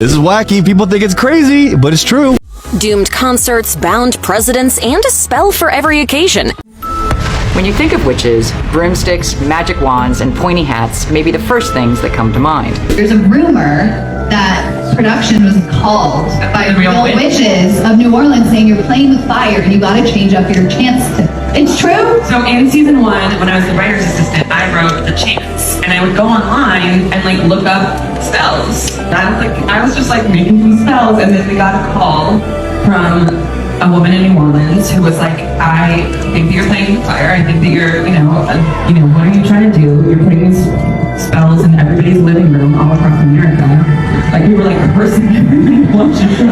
This is wacky. People think it's crazy, but it's true. Doomed concerts, bound presidents, and a spell for every occasion. When you think of witches, broomsticks, magic wands, and pointy hats may be the first things that come to mind. There's a rumor that production was called by real witches of New Orleans saying you're playing with fire and you gotta change up your chants. It's true? So in season 1, when I was the writer's assistant, I wrote the chants. And I would go online and like look up spells. And I was just like making some spells, and then we got a call from a woman in New Orleans who was like, I think that you're playing with fire. I think that you're, what are you trying to do? You're putting these spells in everybody's living room all across America. Like, you were like cursing everybody to watch your show.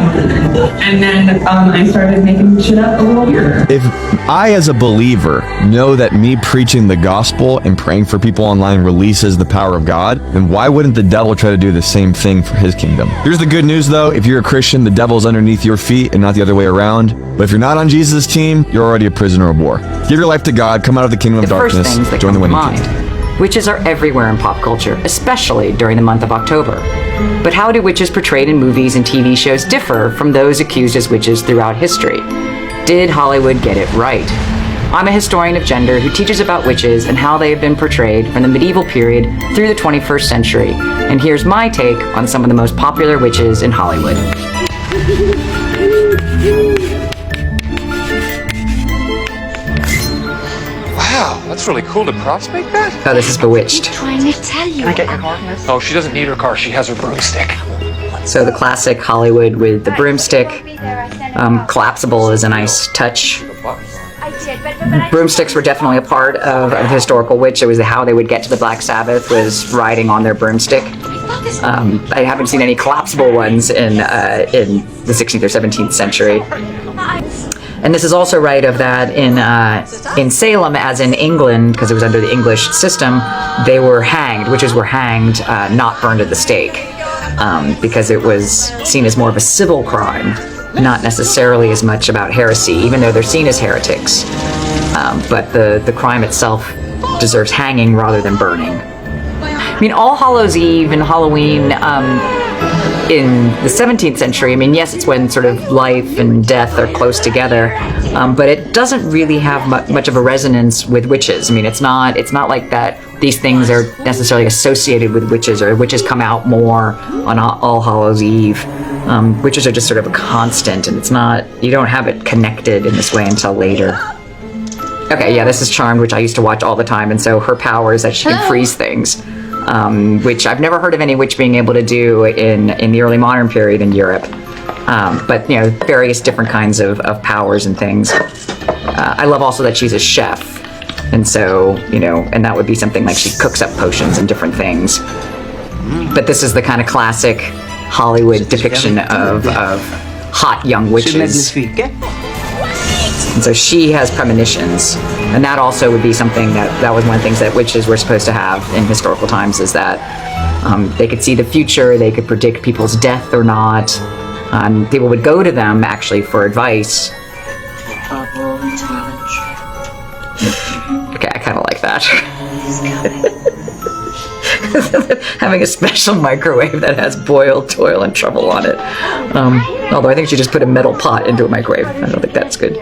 And then I started making shit up a little weirder. If I, as a believer, know that me preaching the gospel and praying for people online releases the power of God, then why wouldn't the devil try to do the same thing for his kingdom? Here's the good news, though. If you're a Christian, the devil's underneath your feet and not the other way around. But if you're not on Jesus' team, you're already a prisoner of war. Give your life to God, come out of the kingdom of darkness, join the winning team. Witches are everywhere in pop culture, especially during the month of October. But how do witches portrayed in movies and TV shows differ from those accused as witches throughout history? Did Hollywood get it right? I'm a historian of gender who teaches about witches and how they have been portrayed from the medieval period through the 21st century. And here's my take on some of the most popular witches in Hollywood. Wow, that's really cool. Did props make that? Oh, this is Bewitched. Trying to tell you. Can I get your car? Oh, she doesn't need her car. She has her broomstick. So the classic Hollywood with the broomstick. Collapsible is a nice touch. Broomsticks were definitely a part of the historical witch. It was how they would get to the Black Sabbath, was riding on their broomstick. I haven't seen any collapsible ones in the 16th or 17th century. And this is also right of that in Salem, as in England, because it was under the English system, they were hanged. Witches were hanged, not burned at the stake, because it was seen as more of a civil crime, not necessarily as much about heresy, even though they're seen as heretics. But the crime itself deserves hanging rather than burning. I mean, All Hallows Eve and Halloween in the 17th century, I mean, yes, it's when sort of life and death are close together, but it doesn't really have much of a resonance with witches. I mean, it's not like that these things are necessarily associated with witches, or witches come out more on All Hallows Eve. Witches are just sort of a constant, and it's not, you don't have it connected in this way until later. Okay, yeah, this is Charmed, which I used to watch all the time, and so her power is that she can freeze things. Which I've never heard of any witch being able to do in the early modern period in Europe. But, various different kinds of powers and things. I love also that she's a chef. And so, and that would be something like she cooks up potions and different things. But this is the kind of classic Hollywood depiction of hot young witches. And so she has premonitions. And that also would be something that was one of the things that witches were supposed to have in historical times, is that they could see the future, they could predict people's death or not. People would go to them actually for advice. Okay, I kind of like that. Having a special microwave that has boiled toil and trouble on it. Although I think she just put a metal pot into a microwave. I don't think that's good.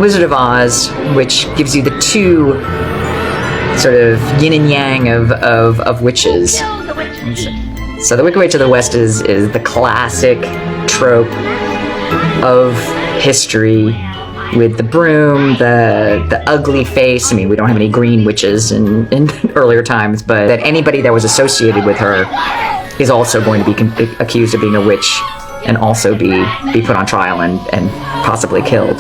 Wizard of Oz, which gives you the two sort of yin and yang of witches. So the Wicked Witch of the West is the classic trope of history, with the broom, the ugly face. I mean, we don't have any green witches in earlier times, but that anybody that was associated with her is also going to be accused of being a witch, and also be put on trial and possibly killed.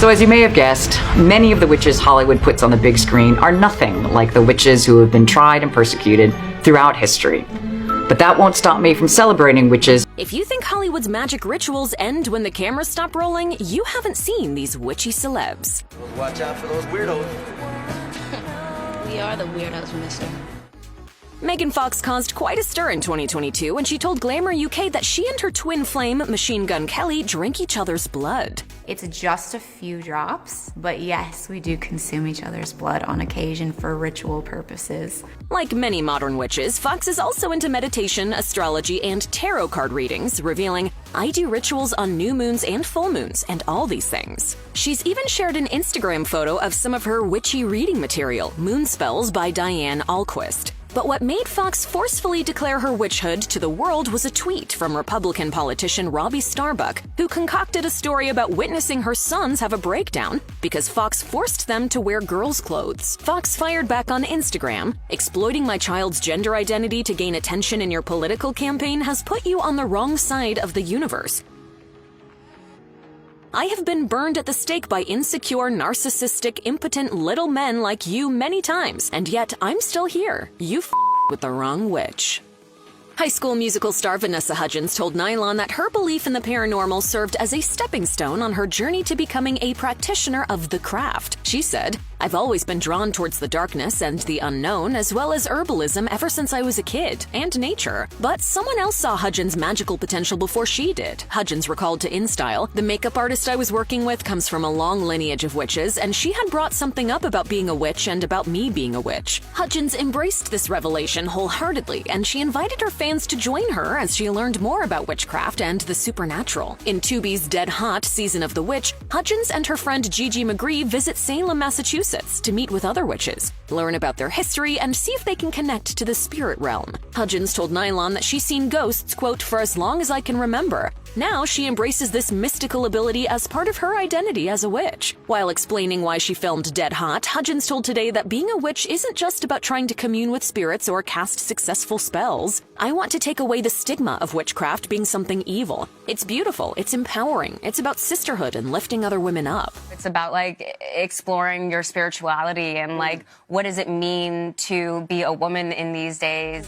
So as you may have guessed, many of the witches Hollywood puts on the big screen are nothing like the witches who have been tried and persecuted throughout history. But that won't stop me from celebrating witches. If you think Hollywood's magic rituals end when the cameras stop rolling, you haven't seen these witchy celebs. Watch out for those weirdos. We are the weirdos, mister. Megan Fox caused quite a stir in 2022 when she told Glamour UK that she and her twin flame, Machine Gun Kelly, drink each other's blood. It's just a few drops, but yes, we do consume each other's blood on occasion for ritual purposes. Like many modern witches, Fox is also into meditation, astrology, and tarot card readings, revealing, "I do rituals on new moons and full moons, and all these things." She's even shared an Instagram photo of some of her witchy reading material, Moon Spells by Diane Alquist. But what made Fox forcefully declare her witchhood to the world was a tweet from Republican politician Robbie Starbuck, who concocted a story about witnessing her sons have a breakdown because Fox forced them to wear girls' clothes. Fox fired back on Instagram, "Exploiting my child's gender identity to gain attention in your political campaign has put you on the wrong side of the universe. I have been burned at the stake by insecure, narcissistic, impotent little men like you many times, and yet I'm still here. You with the wrong witch." High School Musical star Vanessa Hudgens told Nylon that her belief in the paranormal served as a stepping stone on her journey to becoming a practitioner of the craft. She said, "I've always been drawn towards the darkness and the unknown, as well as herbalism ever since I was a kid, and nature. But someone else saw Hudgens' magical potential before she did." Hudgens recalled to InStyle, "The makeup artist I was working with comes from a long lineage of witches, and she had brought something up about being a witch and about me being a witch." Hudgens embraced this revelation wholeheartedly, and she invited her fans to join her as she learned more about witchcraft and the supernatural. In Tubi's Dead Hot Season of the Witch, Hudgens and her friend Gigi McGree visit Salem, Massachusetts to meet with other witches, learn about their history, and see if they can connect to the spirit realm. Hudgens told Nylon that she's seen ghosts, quote, "for as long as I can remember." Now she embraces this mystical ability as part of her identity as a witch. While explaining why she filmed Dead Hot, Hudgens told Today that being a witch isn't just about trying to commune with spirits or cast successful spells. "I want to take away the stigma of witchcraft being something evil. It's beautiful, it's empowering, it's about sisterhood and lifting other women up." It's about like exploring your spirituality and like what does it mean to be a woman in these days.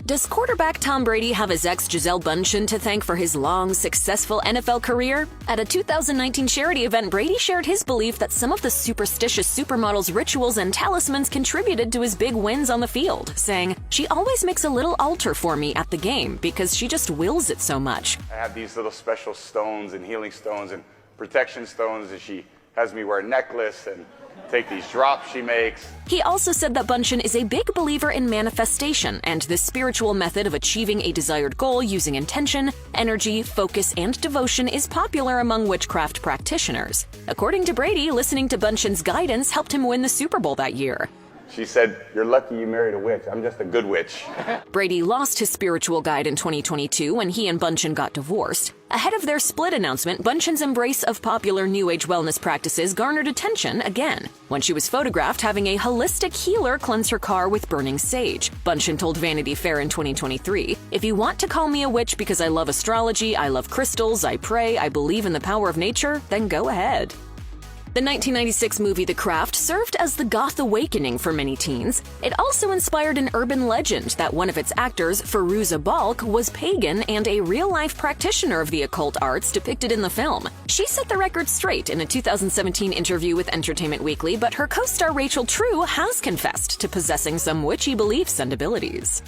Does quarterback Tom Brady have his ex Gisele Bündchen to thank for his long, successful NFL career? At a 2019 charity event, Brady shared his belief that some of the superstitious supermodel's rituals and talismans contributed to his big wins on the field, saying, "She always makes a little altar for me at the game because she just wills it so much." I have these little special stones and healing stones and protection stones, and she has me wear a necklace and take these drops she makes. He also said that Bündchen is a big believer in manifestation and this spiritual method of achieving a desired goal using intention, energy, focus, and devotion is popular among witchcraft practitioners. According to Brady, listening to Bündchen's guidance helped him win the Super Bowl that year. She said, "You're lucky you married a witch. I'm just a good witch." Brady lost his spiritual guide in 2022 when he and Bündchen got divorced. Ahead of their split announcement, Bündchen's embrace of popular New Age wellness practices garnered attention again when she was photographed having a holistic healer cleanse her car with burning sage. Bündchen told Vanity Fair in 2023, "If you want to call me a witch because I love astrology, I love crystals, I pray, I believe in the power of nature, then go ahead." The 1996 movie The Craft served as the goth awakening for many teens. It also inspired an urban legend that one of its actors, Fairuza Balk, was pagan and a real-life practitioner of the occult arts depicted in the film. She set the record straight in a 2017 interview with Entertainment Weekly, but her co-star Rachel True has confessed to possessing some witchy beliefs and abilities.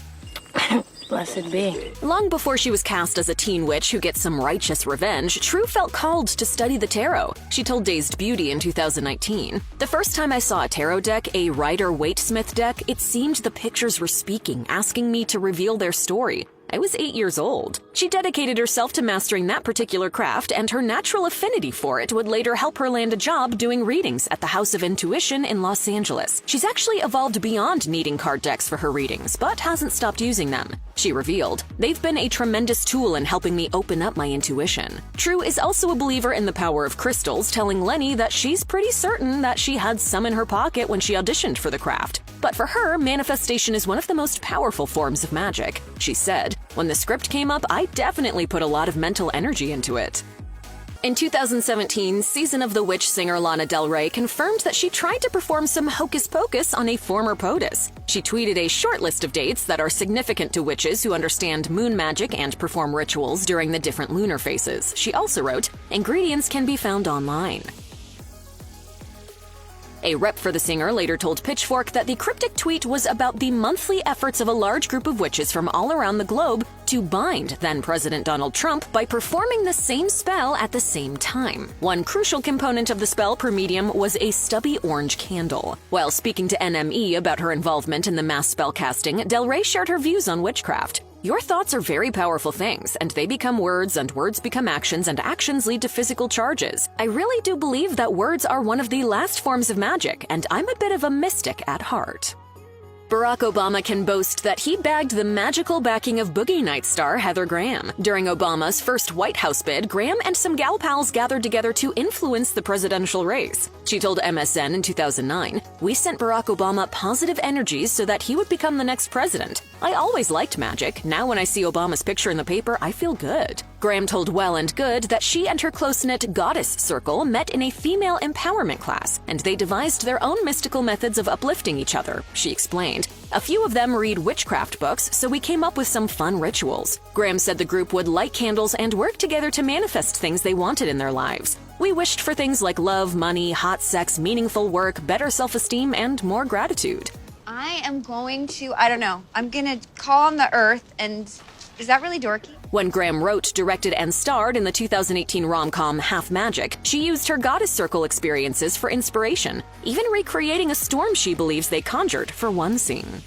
Blessed be. Long before she was cast as a teen witch who gets some righteous revenge, True felt called to study the tarot. She told Dazed Beauty in 2019, "The first time I saw a tarot deck, a Rider-Waite-Smith deck, it seemed the pictures were speaking, asking me to reveal their story. I was 8 years old." She dedicated herself to mastering that particular craft, and her natural affinity for it would later help her land a job doing readings at the House of Intuition in Los Angeles. She's actually evolved beyond needing card decks for her readings, but hasn't stopped using them. She revealed, "They've been a tremendous tool in helping me open up my intuition." True is also a believer in the power of crystals, telling Lenny that she's pretty certain that she had some in her pocket when she auditioned for the craft. But for her, manifestation is one of the most powerful forms of magic. She said, "When the script came up, I definitely put a lot of mental energy into it." In 2017, Season of the Witch singer Lana Del Rey confirmed that she tried to perform some hocus pocus on a former POTUS. She tweeted a short list of dates that are significant to witches who understand moon magic and perform rituals during the different lunar phases. She also wrote, "Ingredients can be found online." A rep for the singer later told Pitchfork that the cryptic tweet was about the monthly efforts of a large group of witches from all around the globe to bind then-President Donald Trump by performing the same spell at the same time. One crucial component of the spell per medium was a stubby orange candle. While speaking to NME about her involvement in the mass spell casting, Del Rey shared her views on witchcraft. Your thoughts are very powerful things, and they become words, and words become actions, and actions lead to physical charges. I really do believe that words are one of the last forms of magic, and I'm a bit of a mystic at heart. Barack Obama can boast that he bagged the magical backing of Boogie Nights star Heather Graham. During Obama's first White House bid, Graham and some gal pals gathered together to influence the presidential race. She told MSN in 2009, "We sent Barack Obama positive energies so that he would become the next president. I always liked magic. Now when I see Obama's picture in the paper, I feel good." Graham told Well and Good that she and her close-knit goddess circle met in a female empowerment class, and they devised their own mystical methods of uplifting each other. She explained, "A few of them read witchcraft books, so we came up with some fun rituals." Graham said the group would light candles and work together to manifest things they wanted in their lives. "We wished for things like love, money, hot sex, meaningful work, better self-esteem, and more gratitude." I am going to, I don't know, I'm gonna call on the earth, and is that really dorky? When Graham wrote, directed, and starred in the 2018 rom-com Half Magic, she used her goddess circle experiences for inspiration, even recreating a storm she believes they conjured for one scene.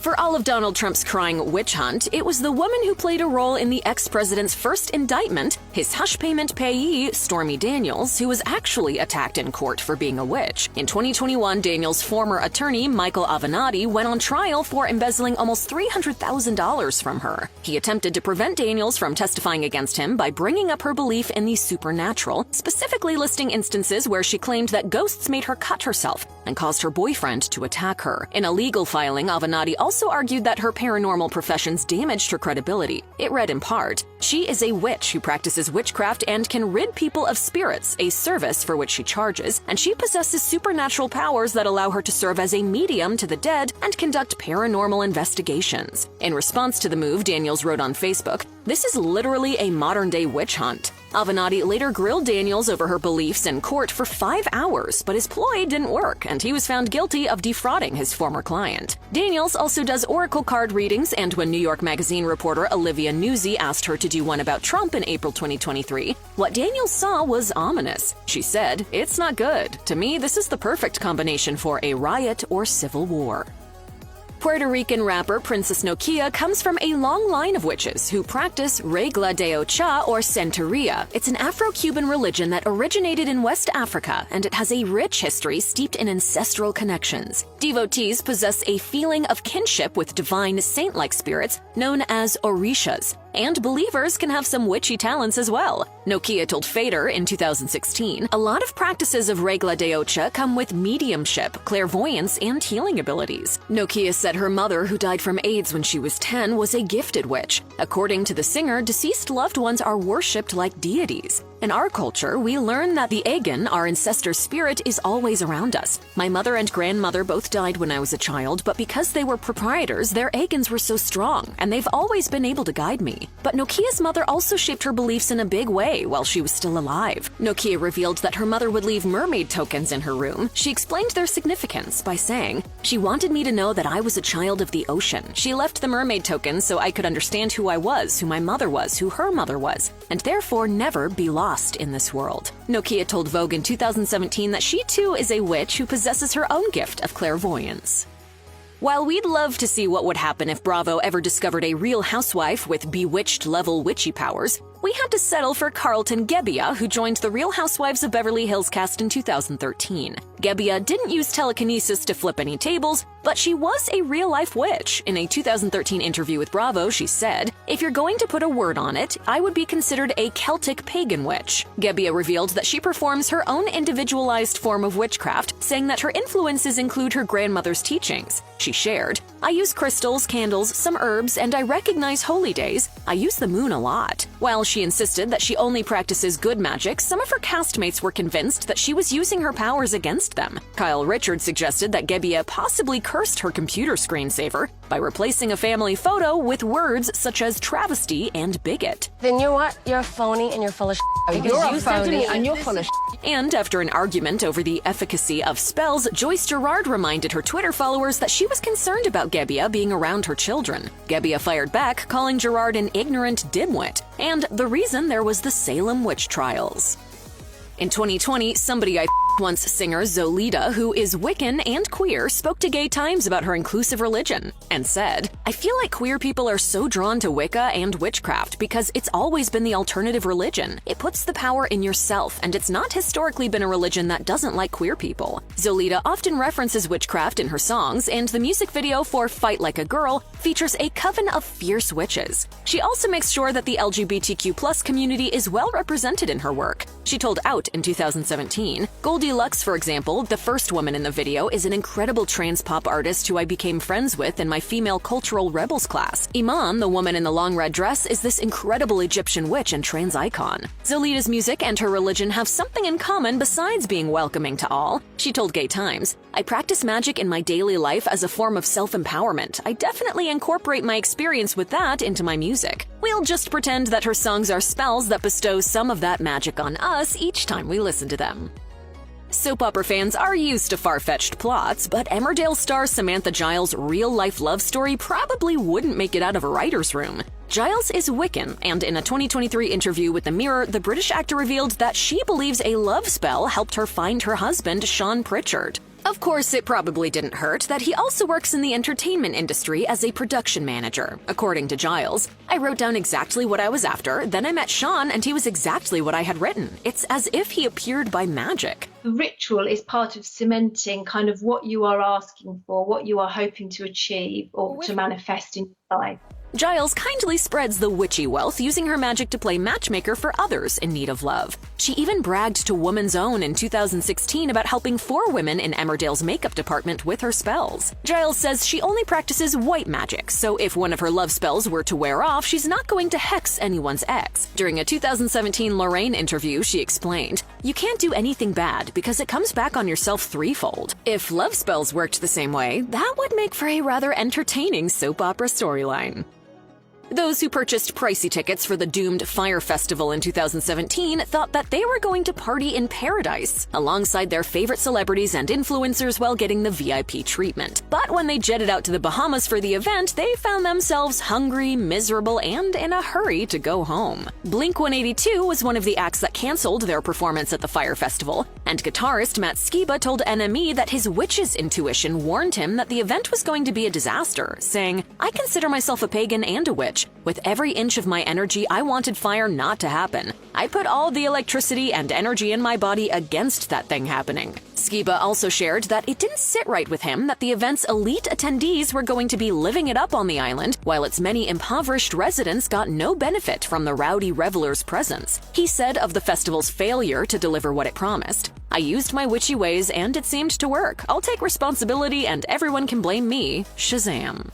For all of Donald Trump's crying witch hunt, it was the woman who played a role in the ex-president's first indictment, his hush payment payee, Stormy Daniels, who was actually attacked in court for being a witch. In 2021, Daniels' former attorney, Michael Avenatti, went on trial for embezzling almost $300,000 from her. He attempted to prevent Daniels from testifying against him by bringing up her belief in the supernatural, specifically listing instances where she claimed that ghosts made her cut herself and caused her boyfriend to attack her. In a legal filing, Avenatti also argued that her paranormal professions damaged her credibility. It read in part, "She is a witch who practices witchcraft and can rid people of spirits, a service for which she charges, and she possesses supernatural powers that allow her to serve as a medium to the dead and conduct paranormal investigations." In response to the move, Daniels wrote on Facebook, "This is literally a modern-day witch hunt." Avenatti later grilled Daniels over her beliefs in court for 5 hours, but his ploy didn't work, and he was found guilty of defrauding his former client. Daniels also does oracle card readings, and when New York Magazine reporter Olivia Nuzzi asked her to do one about Trump in April 2023, what Daniels saw was ominous. She said, "It's not good. To me, this is the perfect combination for a riot or civil war." Puerto Rican rapper Princess Nokia comes from a long line of witches who practice Regla de Ocha or Santeria. It's an Afro-Cuban religion that originated in West Africa, and it has a rich history steeped in ancestral connections. Devotees possess a feeling of kinship with divine saint-like spirits known as orishas, and believers can have some witchy talents as well. Nokia told Fader in 2016, "A lot of practices of Regla de Ocha come with mediumship, clairvoyance, and healing abilities." Nokia said her mother, who died from AIDS when she was 10, was a gifted witch. According to the singer, deceased loved ones are worshipped like deities. In our culture, we learn that the Egan, our ancestor spirit, is always around us. My mother and grandmother both died when I was a child, but because they were proprietors, their Egans were so strong, and they've always been able to guide me. But Nokia's mother also shaped her beliefs in a big way while she was still alive. Nokia revealed that her mother would leave mermaid tokens in her room. She explained their significance by saying, "She wanted me to know that I was a child of the ocean. She left the mermaid tokens so I could understand who I was, who my mother was, who her mother was, and therefore never be lost in this world." Nokia told Vogue in 2017 that she too is a witch who possesses her own gift of clairvoyance. While we'd love to see what would happen if Bravo ever discovered a real housewife with Bewitched-level witchy powers, we had to settle for Carlton Gebbia, who joined the Real Housewives of Beverly Hills cast in 2013. Gebbia didn't use telekinesis to flip any tables, but she was a real-life witch. In a 2013 interview with Bravo, she said, "If you're going to put a word on it, I would be considered a Celtic pagan witch." Gebbia revealed that she performs her own individualized form of witchcraft, saying that her influences include her grandmother's teachings. She shared, I use crystals, candles, some herbs, and I recognize holy days. I use the moon a lot. While she insisted that she only practices good magic, some of her castmates were convinced that she was using her powers against them. Kyle Richards suggested that Gebbia possibly cursed her computer screensaver by replacing a family photo with words such as travesty and bigot. Then you're what? You're a phony and you're full of shit. You're a phony and you're full of shit. And after an argument over the efficacy of spells, Joyce Gerard reminded her Twitter followers that she was concerned about Gebbia being around her children. Gebbia fired back, calling Gerard an ignorant dimwit, and the reason there was the Salem witch trials. In 2020, somebody I once singer Zolita, who is Wiccan and queer, spoke to Gay Times about her inclusive religion and said, "I feel like queer people are so drawn to Wicca and witchcraft because it's always been the alternative religion. It puts the power in yourself, and it's not historically been a religion that doesn't like queer people." Zolita often references witchcraft in her songs, and the music video for Fight Like a Girl features a coven of fierce witches. She also makes sure that the LGBTQ+ community is well represented in her work. She told Out in 2017, "Goldie Lux, for example, the first woman in the video, is an incredible trans pop artist who I became friends with in my female cultural rebels class. Iman, the woman in the long red dress, is this incredible Egyptian witch and trans icon." Zolita's music and her religion have something in common besides being welcoming to all. She told Gay Times, "I practice magic in my daily life as a form of self-empowerment. I definitely incorporate my experience with that into my music. We'll just pretend that her songs are spells that bestow some of that magic on us each time we listen to them." Soap opera fans are used to far-fetched plots, but Emmerdale star Samantha Giles' real-life love story probably wouldn't make it out of a writer's room. Giles is Wiccan, and in a 2023 interview with The Mirror, the British actor revealed that she believes a love spell helped her find her husband, Sean Pritchard. Of course, it probably didn't hurt that he also works in the entertainment industry as a production manager. According to Giles, "I wrote down exactly what I was after, then I met Sean and he was exactly what I had written. It's as if he appeared by magic." The ritual is part of cementing kind of what you are asking for, what you are hoping to achieve or to manifest in your life. Giles kindly spreads the witchy wealth using her magic to play matchmaker for others in need of love. She even bragged to Woman's Own in 2016 about helping 4 women in Emmerdale's makeup department with her spells. Giles says she only practices white magic, so if one of her love spells were to wear off, she's not going to hex anyone's ex. During a 2017 Lorraine interview, she explained, "You can't do anything bad because it comes back on yourself threefold. If love spells worked the same way, that would make for a rather entertaining soap opera storyline." Those who purchased pricey tickets for the doomed Fyre Festival in 2017 thought that they were going to party in paradise, alongside their favorite celebrities and influencers while getting the VIP treatment. But when they jetted out to the Bahamas for the event, they found themselves hungry, miserable, and in a hurry to go home. Blink-182 was one of the acts that canceled their performance at the Fyre Festival, and guitarist Matt Skiba told NME that his witch's intuition warned him that the event was going to be a disaster, saying, "I consider myself a pagan and a witch. With every inch of my energy, I wanted fire not to happen. I put all the electricity and energy in my body against that thing happening." Skiba also shared that it didn't sit right with him that the event's elite attendees were going to be living it up on the island, while its many impoverished residents got no benefit from the rowdy revelers' presence. He said of the festival's failure to deliver what it promised, "I used my witchy ways and it seemed to work. I'll take responsibility and everyone can blame me. Shazam."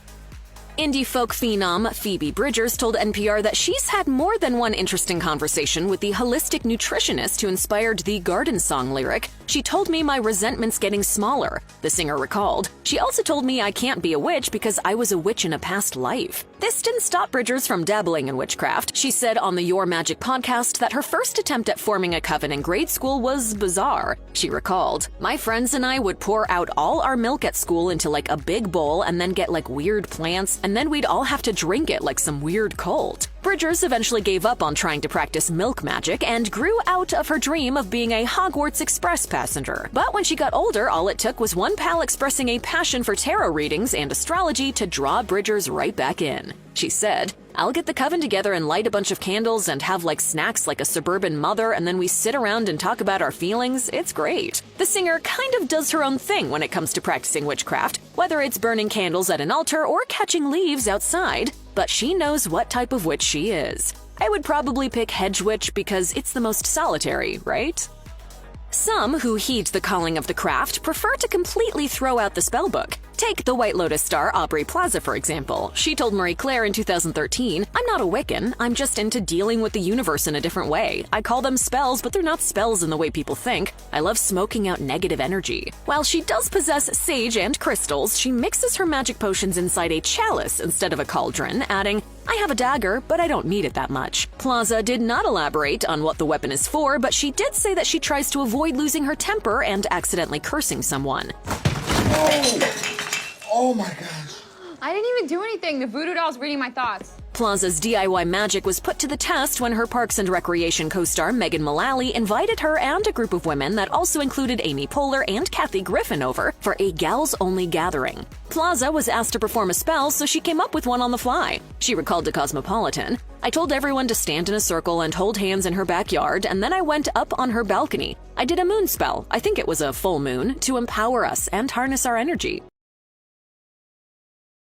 Indie folk phenom Phoebe Bridgers told NPR that she's had more than one interesting conversation with the holistic nutritionist who inspired the Garden Song lyric, "She told me my resentment's getting smaller," the singer recalled. "She also told me I can't be a witch because I was a witch in a past life." This didn't stop Bridgers from dabbling in witchcraft. She said on the Your Magic podcast that her first attempt at forming a coven in grade school was bizarre. She recalled, "My friends and I would pour out all our milk at school into like a big bowl and then get like weird plants, and then we'd all have to drink it like some weird cult." Bridgers eventually gave up on trying to practice milk magic and grew out of her dream of being a Hogwarts Express passenger. But when she got older, all it took was one pal expressing a passion for tarot readings and astrology to draw Bridgers right back in. She said, "I'll get the coven together and light a bunch of candles and have like snacks like a suburban mother, and then we sit around and talk about our feelings. It's great." The singer kind of does her own thing when it comes to practicing witchcraft, whether it's burning candles at an altar or catching leaves outside, but she knows what type of witch she is. I would probably pick Hedge Witch because it's the most solitary, right? Some who heed the calling of the craft prefer to completely throw out the spellbook. Take the White Lotus star Aubrey Plaza, for example. She told Marie Claire in 2013, "I'm not a Wiccan, I'm just into dealing with the universe in a different way. I call them spells, but they're not spells in the way people think. I love smoking out negative energy." While she does possess sage and crystals, she mixes her magic potions inside a chalice instead of a cauldron, adding, "I have a dagger, but I don't need it that much." Plaza did not elaborate on what the weapon is for, but she did say that she tries to avoid losing her temper and accidentally cursing someone. Oh my gosh. I didn't even do anything. The voodoo doll's reading my thoughts. Plaza's DIY magic was put to the test when her Parks and Recreation co-star Megan Mullally invited her and a group of women that also included Amy Poehler and Kathy Griffin over for a gals-only gathering. Plaza was asked to perform a spell, so she came up with one on the fly. She recalled to Cosmopolitan, "I told everyone to stand in a circle and hold hands in her backyard, and then I went up on her balcony. I did a moon spell, I think it was a full moon, to empower us and harness our energy.